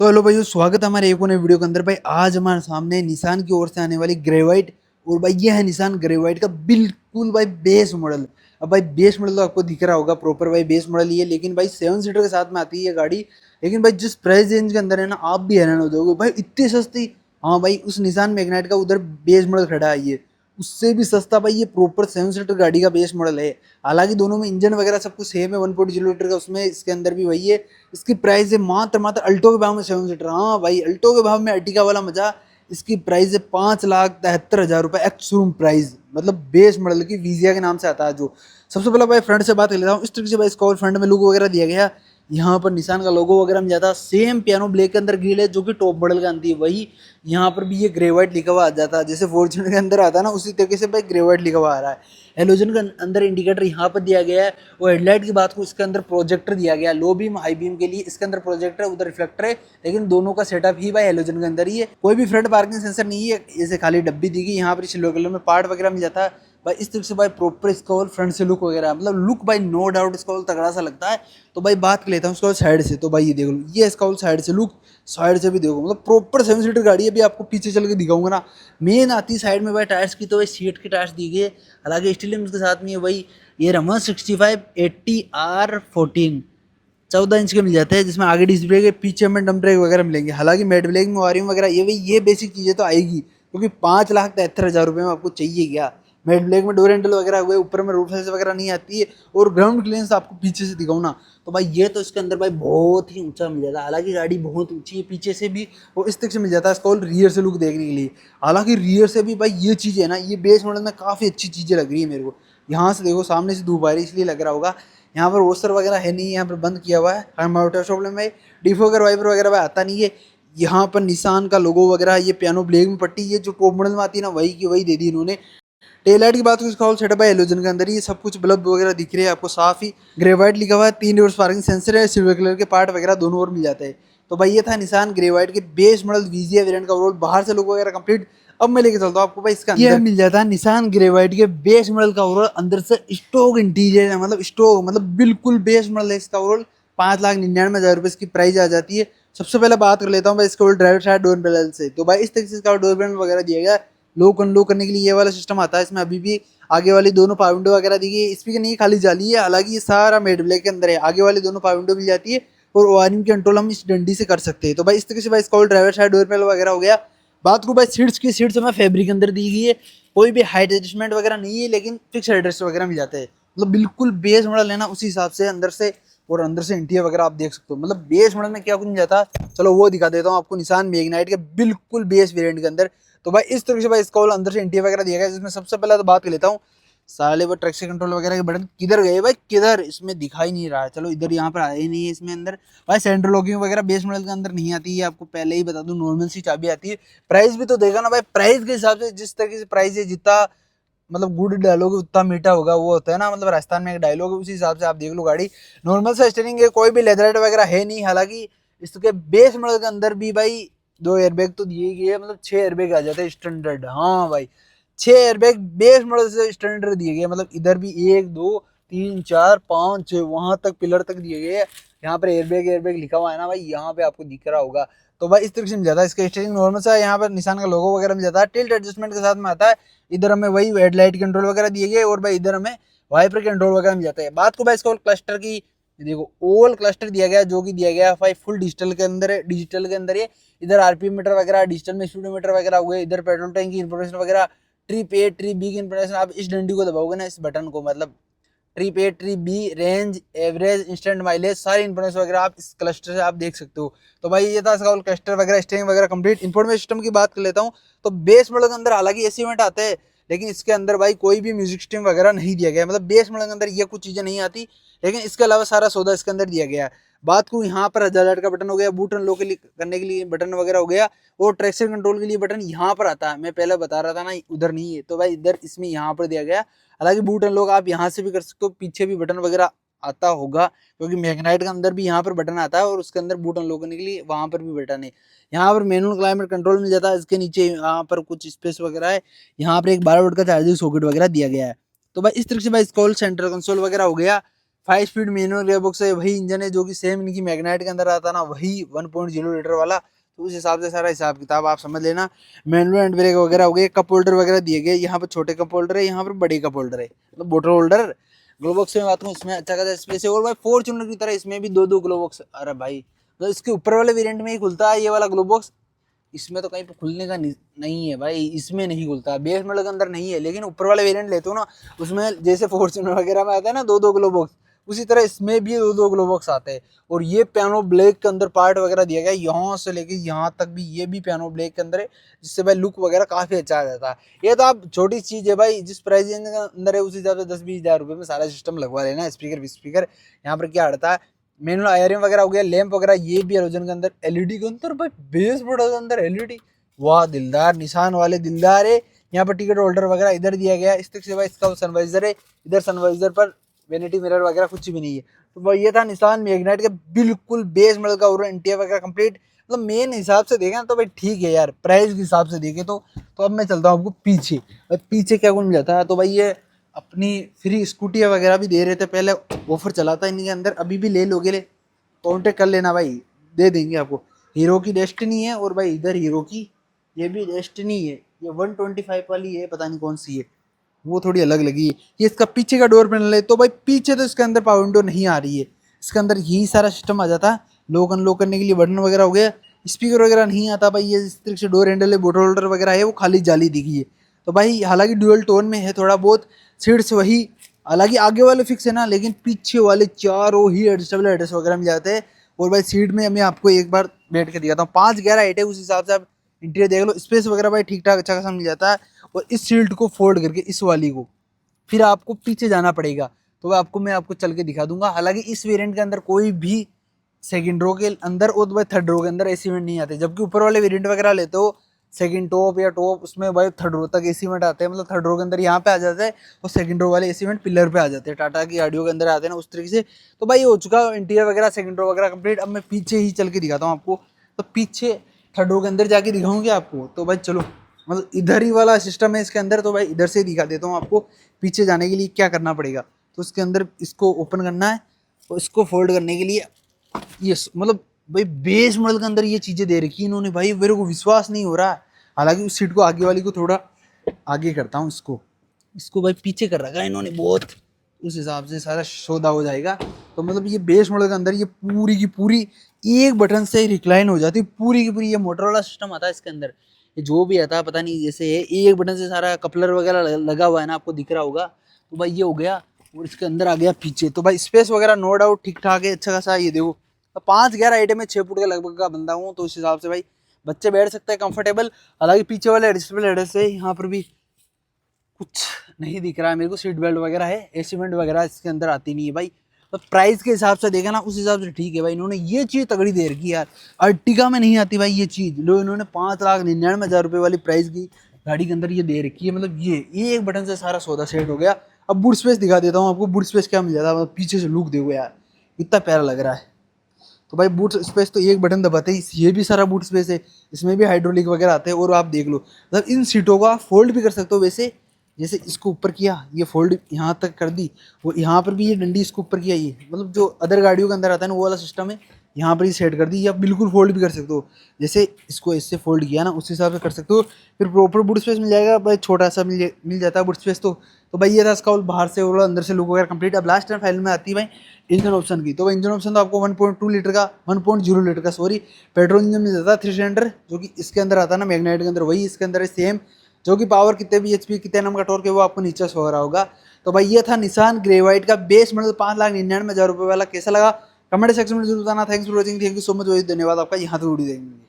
तो हेलो भाई, स्वागत है हमारे एक और नए वीडियो के अंदर। भाई आज हमारे सामने निसान की ओर से आने वाली ग्रेवाइट। और भाई ये है निसान ग्रेवाइट का बिल्कुल भाई बेस मॉडल। अब भाई बेस मॉडल तो आपको दिख रहा होगा, प्रॉपर भाई बेस मॉडल ही है, लेकिन भाई 7 सीटर के साथ में आती है ये गाड़ी। लेकिन भाई जिस प्राइस रेंज के अंदर है ना, आप भी हैरान हो जाओगे भाई, इतनी सस्ती। हाँ भाई, उस निसान मैग्नाइट का उधर बेस मॉडल खड़ा है, ये उससे भी सस्ता भाई। ये प्रॉपर 7 सीटर गाड़ी का बेस मॉडल है। हालांकि दोनों में इंजन वगैरह सब कुछ सेम है, 1.0 लीटर का उसमें, इसके अंदर भी वही है। इसकी प्राइस है मात्र मात्र अल्टो के भाव में 7 सीटर। हाँ भाई, अल्टो के भाव में अर्टिगा वाला मजा। इसकी प्राइस है 5,73,000 रुपये एक्स शोरूम प्राइस, मतलब बेस मॉडल की वीजिया के नाम से आता है जो। सबसे पहले भाई फ्रंट से बात कर लेता हूँ। इस तरीके से भाई इसका फ्रंट में लुक वगैरह दिया गया। यहाँ पर निशान का लोगो वगैरह मिल जाता है। सेम पियानो ब्लैक के अंदर ग्रिल है जो कि टॉप मॉडल का आती है, वही यहाँ पर भी ये ग्रेवाइट लिखा हुआ आ जाता है। जैसे फॉर्च्यूनर के अंदर आता है ना, उसी तरीके से भाई ग्रेवाइट लिखा हुआ आ रहा है। हेलोजन के अंदर इंडिकेटर यहाँ पर दिया गया है। और हेडलाइट की बात को, इसके अंदर प्रोजेक्टर दिया गया है, लो बीम हाई बीम के लिए इसके अंदर प्रोजेक्टर है, उधर रिफ्लेक्टर है। लेकिन दोनों का सेटअप ही भाई हेलोजन के अंदर ही है। कोई भी फ्रंट पार्किंग सेंसर नहीं है, जैसे खाली डब्बी दी गई। यहाँ पर सिल्वर कलर में पार्ट वगैरह मिल जाता है भाई। इस तरह से भाई प्रॉपर इसका और फ्रंट से लुक वगैरह, मतलब लुक भाई नो डाउट इसका और तगड़ा सा लगता है। तो भाई बात कर लेता हूँ इसका साइड से। तो भाई ये देख लो, ये इसका और साइड से लुक, साइड से भी देखो, मतलब प्रॉपर 7 सीटर गाड़ी है। अभी आपको पीछे चल के दिखाऊंगा ना। मेन आती है साइड में भाई टायर्स की, तो भाई सीट के टायर्स दी गई है। हालांकि स्टीलियम के साथ में वही ये रमा 6580R14 14 इंच के मिल जाते हैं, जिसमें आगे डिस्क ब्रेक है, पीछे में डम ब्रेक वगैरह मिलेंगे। हालांकि मैट ब्लैक में वायरिंग वगैरह ये बेसिक चीज़ें तो आएगी, क्योंकि 5,73,000 रुपये में आपको चाहिए क्या। मैट ब्लैक में डोर हैंडल वगैरह हुए, ऊपर में रूफ सेंसर वगैरह नहीं आती है। और ग्राउंड क्लियरेंस आपको पीछे से दिखाऊँ ना, तो भाई ये तो इसके अंदर भाई बहुत ही ऊंचा मिल जाता है। हालांकि गाड़ी बहुत ऊंची है पीछे से भी, और इस तक से मिल जाता है इसका रियर से लुक देखने के लिए। हालांकि रियर से भी भाई ये चीज़ है ना, ये बेस मॉडल में काफ़ी अच्छी चीज़ें लग रही है मेरे को। यहाँ से देखो, सामने से धूप आ रही है इसलिए लग रहा होगा। यहाँ पर वोस्टर वगैरह है नहीं, यहाँ पर बंद किया हुआ है। प्रॉब्लम है, डिफोगर वाइपर वगैरह भाई आता नहीं है। यहाँ पर निशान का लोगो वगैरह, ये पियानो ब्लैक में पट्टी, ये जो टॉप मॉडल में आती है ना, वही की वही दे दी इन्होंने। टेल लाइट की बात करें, इसका होल सेटअप है हेलोजन के अंदर ही, सब कुछ बल्ब वगैरह दिख रहे हैं आपको साफ ही। ग्रेवाइट लिखा हुआ है, 3 रिवर्स पार्किंग सेंसर है, सिल्वर कलर के पार्ट वगैरह दोनों ओर मिल जाते हैं। तो भाई ये था निशान ग्रेवाइट के बेस मॉडल वीजिया वेरिएंट का ओवरऑल बाहर से लुक वगैरह कंप्लीट। अब मैं लेके चलता हूँ आपको भाई इसका अंदर। ये मिल जाता है निशान ग्रेवाइट के बेस मॉडल का ओवरऑल अंदर से स्टॉक इंटीरियर है, मतलब स्टॉक, मतलब बिल्कुल बेस मॉडल है इसका ओवरऑल। 5,99,000 रुपये इसकी प्राइस आ जाती है। सबसे पहले बात कर लेता हूँ भाई इसका ड्राइवर साइड डोर पैनल से। तो भाई इस तरीके से इसका डोर पैनल वगैरह दिया गया। लॉक अनलॉक करने के लिए ये वाला सिस्टम आता है। इसमें अभी भी आगे वाली दोनों पावर विंडो वगैरह दी गई है। स्पीकर नहीं, खाली जाली है। हालांकि ये सारा मेड ब्लैक के अंदर है। आगे वाली दोनों पावर विंडो मिल जाती है, और वायरिंग कंट्रोल हम इस डंडी से कर सकते हैं। तो भाई इस तरीके से भाई इसका ड्राइवर साइड डोर पैनल वगैरह हो गया। बात करूँ भाई सीट्स की, सीट्स हमें फैब्रिक के अंदर दी गई है। कोई भी हाइट एडजस्टमेंट वगैरह नहीं है, लेकिन फिक्स एडजस्ट वगैरह मिल जाते हैं। मतलब बिल्कुल बेस मॉडल है ना, उसी हिसाब से अंदर से, और अंदर से इंटीरियर वगैरह आप देख सकते हो। मतलब बेस मॉडल में क्या कुछ नहीं जाता, चलो वो दिखा देता हूँ आपको। निशान मैग्नाइट के बिल्कुल बेस वेरिएंट के अंदर। तो भाई इस तरीके से भाई इसका अंदर से इंटीरियर वगैरह दिया गया, जिसमें सबसे पहले तो बात कर लेता हूँ। साले वो ट्रैक्शन कंट्रोल वगैरह के बटन किधर गए भाई, किधर, इसमें दिखाई नहीं रहा है। चलो इधर, यहाँ पर आया ही नहीं है इसमें अंदर। भाई सेंट्रल लॉकिंग वगैरह बेस मॉडल के अंदर नहीं आती है, आपको पहले ही बता दूं, नॉर्मल सी चाबी आती है। प्राइस भी तो देखा ना भाई, प्राइस के हिसाब से, जिस तरीके से प्राइस है, जितना मतलब गुड डालोगे उतना मीठा होगा, वो होता है ना, मतलब राजस्थान में एक डायलॉग है, उसी हिसाब से आप देख लो गाड़ी। नॉर्मल सा स्टीयरिंग है, कोई भी लेदरहाइट वगैरह है नहीं। हालांकि इसके बेस मॉडल के अंदर भी भाई 2 एयरबैग तो दिए गए हैं, मतलब 6 एयरबैग आ जाते हैं स्टैंडर्ड। हाँ भाई, 6 एयरबैग बेस मॉडल से स्टैंडर्ड दिए गए, मतलब इधर भी 1 2 3 4 5 6 वहां तक पिलर तक दिए गए हैं। यहाँ पर एयरबैग एयरबैग लिखा हुआ है ना भाई, यहाँ पे आपको दिख रहा होगा। तो भाई इस तरीके से मिल जाता है। इसका स्टीयरिंग नॉर्मल सा है, यहाँ पर निशान का लोगो वगैरह मिल जाता है, टिल्ट एडजस्टमेंट के साथ में आता है। इधर हमें वही हेडलाइट कंट्रोल वगैरह दिए गए, और भाई इधर हमें वाइपर कंट्रोल वगैरह मिल जाता है। बात को भाई इसको क्लस्टर की, देखो ओल क्लस्टर दिया गया, जो कि दिया गया भाई फुल डिजिटल के अंदर है, डिजिटल के अंदर ये। इधर आरपीएम मीटर वगैरह, डिजिटल में स्पीडोमीटर वगैरह हुए। इधर पेट्रोल टैंक की इन्फॉर्मेशन वगैरह, ट्रिप ए ट्रिप बी की इन्फॉर्मेशन। आप इस डंडी को दबाओगे ना, इस बटन को, मतलब trip A trip B, range, average, instant mileage, सारी इन्फॉर्मेशन वगैरह आप इस क्लस्टर से आप देख सकते हो। तो भाई ये था इसका क्लस्टर वगैरह, स्टीयरिंग वगैरह कंप्लीट। इन्फॉर्मेशन सिस्टम की बात कर लेता हूँ। तो बेस मॉडल के अंदर हालांकि एसी वेंट आते हैं, लेकिन इसके अंदर भाई कोई भी म्यूजिक सिस्टम वगैरह नहीं दिया गया। मतलब बेस मॉडल के अंदर ये कुछ चीज़ें नहीं आती, लेकिन इसके अलावा सारा सौदा इसके अंदर दिया गया है। बात करूँ, यहाँ पर 1000 का बटन हो गया, बूट अनलॉक करने के लिए बटन वगैरह हो गया, और ट्रैक्शन कंट्रोल के लिए बटन यहाँ पर आता है। मैं पहले बता रहा था ना, उधर नहीं है, तो भाई इधर इसमें यहाँ पर दिया गया। हालांकि बूट अनलॉक आप यहाँ से भी कर सकते हो, पीछे भी बटन वगैरह आता होगा, क्योंकि मैग्नाइट के अंदर भी यहाँ पर बटन आता है, और उसके अंदर बूट अनलॉक करने के लिए वहाँ पर भी बटन है। यहाँ पर मैनुअल क्लाइमेट कंट्रोल मिल जाता है। इसके नीचे यहाँ पर कुछ स्पेस वगैरह है। यहाँ पर एक 12 वोल्ट का चार्जिंग सॉकेट वगैरह दिया गया है। तो भाई इस तरीके से भाई कॉल सेंटर कंसोल वगैरह हो गया। 5 स्पीड मैनुअल गियरबॉक्स है, वही इंजन है जो कि सेम इनकी मैग्नाइट के अंदर आता ना, वही 1.0 लीटर वाला। तो उस हिसाब से सारा हिसाब किताब आप समझ लेना। मैनुअल हैंड ब्रेक वगैरह हो गए, कप होल्डर वगैरह दिए गए, यहाँ पर छोटे कप होल्डर है, यहाँ पर बड़े कप होल्डर है, मतलब बोतल होल्डर। ग्लो बॉक्स में बात करूँ, इसमें अच्छा खासा स्पेस है। और भाई फॉर्च्यूनर की तरह इसमें भी 2-2 ग्लो बॉक्स। अरे भाई तो इसके ऊपर वाले वेरिएंट में ही खुलता है ये वाला ग्लो बॉक्स, इसमें तो कहीं पे खुलने का नहीं है भाई, इसमें नहीं खुलता। बेस मॉडल के अंदर नहीं है, लेकिन ऊपर वाले वेरिएंट लेते हो ना, उसमें जैसे फॉर्च्यूनर वगैरह में आता है ना 2-2 ग्लो बॉक्स, उसी तरह इसमें भी 2-2 ग्लो बॉक्स आते हैं। और ये पियानो ब्लैक के अंदर पार्ट वगैरह दिया गया है, यहाँ से लेके यहाँ तक भी ये भी पियानो ब्लैक के अंदर है, जिससे भाई लुक वगैरह काफी अच्छा आ जाता है। ये तो आप छोटी चीज है भाई, जिस प्राइस के अंदर है उस हिसाब से 10-20 हज़ार रुपये में सारा सिस्टम लगवा लेना। स्पीकर यहाँ पर क्या हटता है, मैनुअल आयरन वगैरह हो गया, लैंप वगैरह ये भी हेलोजन के अंदर, एलईडी के अंदर भाई, बेस मॉडल के अंदर एलईडी, वाह दिलदार, निशान वाले दिलदार है। यहाँ पर टिकट होल्डर वगैरह इधर दिया गया है, इस तरीके से भाई इसका सनवाइजर है, इधर सनवाइजर पर वेनिटी मिरर वगैरह कुछ भी नहीं है। तो भाई ये था निशान मैग्नाइट का बिल्कुल बेस मॉडल का, और इंटीरियर वगैरह कंप्लीट, मतलब मेन हिसाब से देखें तो भाई ठीक है यार, प्राइस के हिसाब से देखें तो अब मैं चलता हूँ आपको पीछे। पीछे क्या कुछ मिल जाता है, तो भाई ये अपनी फ्री स्कूटियाँ वगैरह भी दे रहे थे पहले, ऑफर चला था इनके अंदर, अभी भी ले लोगे ले कॉन्टेक्ट कर लेना भाई, दे देंगे आपको। हीरो की डेस्टिनी है, और भाई इधर हीरो की ये भी डेस्टिनी है, ये 125 वाली है, पता नहीं कौन सी है, वो थोड़ी अलग लगी है। ये इसका पीछे का डोर पैनल है, तो भाई पीछे तो इसके अंदर पावर विंडो नहीं आ रही है, इसके अंदर यही सारा सिस्टम आ जाता है। लॉक अनलॉक करने के लिए बटन वगैरह हो गया, स्पीकर वगैरह नहीं आता भाई। ये इस तरीके से डोर हैंडल है, बोटल होल्डर वगैरह है, वो खाली जाली दिखी है। तो भाई हालांकि ड्यूअल टोन में है थोड़ा बहुत, सीट्स वही, हालांकि आगे वाले फिक्स है ना, लेकिन पीछे वाले चारों ही एडजस्टेबल एड्रेस वगैरह मिल जाते हैं। और भाई सीट में मैं आपको एक बार बैठ के दिखाता हूँ, 5-11 हाइट है, उस हिसाब से आप इंटीरियर देख लो, स्पेस वगैरह भाई ठीक ठाक अच्छा खासा मिल जाता है। और इस सीट को फोल्ड करके इस वाली को फिर आपको पीछे जाना पड़ेगा, तो मैं आपको चल के दिखा दूंगा। हालांकि इस वेरिएंट के अंदर कोई भी सेकंड रो के अंदर और भाई थर्ड रो के अंदर एसी वेंट नहीं आते, जबकि ऊपर वाले वेरिएंट वगैरह लेते हो सेकंड टॉप या टॉप, उसमें भाई थर्ड रो तक एसी वेंट आते हैं, मतलब थर्ड रो के अंदर यहाँ पे आ जाता है, और सेकंड रो वाले एसी वेंट पिलर पे आ जाते हैं, टाटा की गाड़ियों के अंदर आते हैं ना उस तरीके से। तो भाई हो चुका इंटीरियर वगैरह सेकंड रो वगैरह कंप्लीट। अब मैं पीछे ही चल के दिखाता हूँ आपको, तो पीछे थर्ड रो के अंदर जाके दिखाऊंगे आपको। तो भाई चलो, मतलब इधर ही वाला सिस्टम है इसके अंदर, तो भाई इधर से दिखा देता हूँ आपको पीछे जाने के लिए क्या करना पड़ेगा। तो उसके अंदर इसको ओपन करना है, और इसको फोल्ड करने के लिए ये मतलब भाई बेस मॉडल के अंदर ये चीज़ें दे रखी है इन्होंने, भाई मेरे को विश्वास नहीं हो रहा। हालांकि उस सीट को आगे वाली को थोड़ा आगे करता हूँ, इसको इसको भाई पीछे कर रखा है इन्होंने बहुत, उस हिसाब से सारा सौदा हो जाएगा। तो मतलब ये बेस मॉडल के अंदर ये पूरी की पूरी एक बटन से रिक्लाइन हो जाती है, पूरी की पूरी। ये मोटरोला सिस्टम आता है इसके अंदर, ये जो भी आता है पता नहीं, जैसे है एक बटन से सारा कपलर वगैरह लगा हुआ है ना, आपको दिख रहा होगा। तो भाई ये हो गया, और इसके अंदर आ गया पीछे। तो भाई स्पेस वगैरह नो डाउट ठीक ठाक है, अच्छा खासा। ये देखो 5-11 आइटम में 6 फुट के लगभग का बंदा हूँ, तो उस हिसाब से भाई बच्चे बैठ सकते हैं कंफर्टेबल। हालांकि पीछे वाले एडजस्टेबल हेडर से यहाँ पर भी कुछ नहीं दिख रहा है मेरे को, सीट बेल्ट वगैरह है, एसी वेंट वगैरह इसके अंदर आती नहीं है भाई। तो प्राइस के हिसाब से देखा ना, उस हिसाब से ठीक है भाई, इन्होंने ये चीज़ तगड़ी दे रखी यार। अर्टिगा में नहीं आती भाई ये चीज़, लो इन्होंने 5,99,000 रुपये वाली प्राइस की गाड़ी के अंदर ये दे रखी है। मतलब ये एक बटन से सारा सौदा सेट हो गया। अब बूट स्पेस दिखा देता हूँ आपको, बूट स्पेस क्या मिल जाता है, मतलब पीछे से लुक देखो यार, इतना प्यारा लग रहा है। तो भाई बूट स्पेस तो एक बटन दबाते ही ये भी सारा बूट स्पेस है, इसमें भी हाइड्रोलिक वगैरह आते हैं। और आप देख लो, मतलब इन सीटों को आप फोल्ड भी कर सकते हो, वैसे जैसे इसको ऊपर किया ये फोल्ड यहाँ तक कर दी, वो यहाँ पर भी ये डंडी इसको ऊपर किया, ये मतलब जो अदर गाड़ियों के अंदर आता है ना वो वाला सिस्टम है, यहाँ पर ही सेट कर दी। या बिल्कुल फोल्ड भी कर सकते हो, जैसे इसको इससे फोल्ड किया ना उस हिसाब से कर सकते हो, फिर प्रॉपर बूट स्पेस मिल जाएगा भाई, छोटा सा मिल जाता है बूट स्पेस। तो भाई ये था इसका बाहर से और अंदर से लुक वगैरह कंप्लीट। अब लास्ट टाइम फाइल में आती है भाई इंजन ऑप्शन की। तो भाई इंजन ऑप्शन तो आपको 1.2 लीटर का 1.0 लीटर का सॉरी पेट्रोल इंजन मिल जाता है 3 सिलेंडर, जो कि इसके अंदर आता है ना मैग्नाइट के अंदर, वही इसके अंदर है सेम, जो कि पावर कितने भी एचपी कितने नंबर का टॉर्क है वो आपको नीचे शो हो रहा होगा। तो भाई ये था निसान ग्रे व्हाइट का बेस मॉडल 5,99,000 रुपये वाला। कैसा लगा कमेंट सेक्शन में जरूर बताना। Thanks for watching, thank you so much, धन्यवाद आपका। यहाँ तो वीडियो देखेंगे।